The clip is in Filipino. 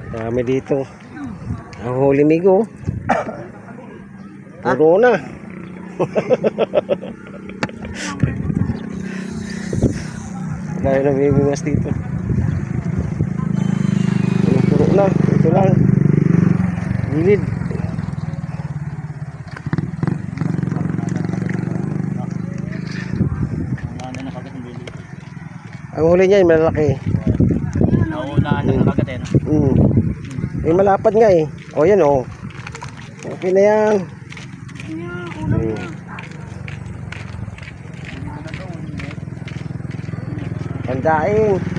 Dami dito. Ang huli migo. Puro na. Dahil namimiwas dito. Puro na. Ito lang. Gilid. Ang huli niya yung malaki. Nauna ng kagat eh. May malapad nga eh. O yan o. Okay na yan. Pandaing.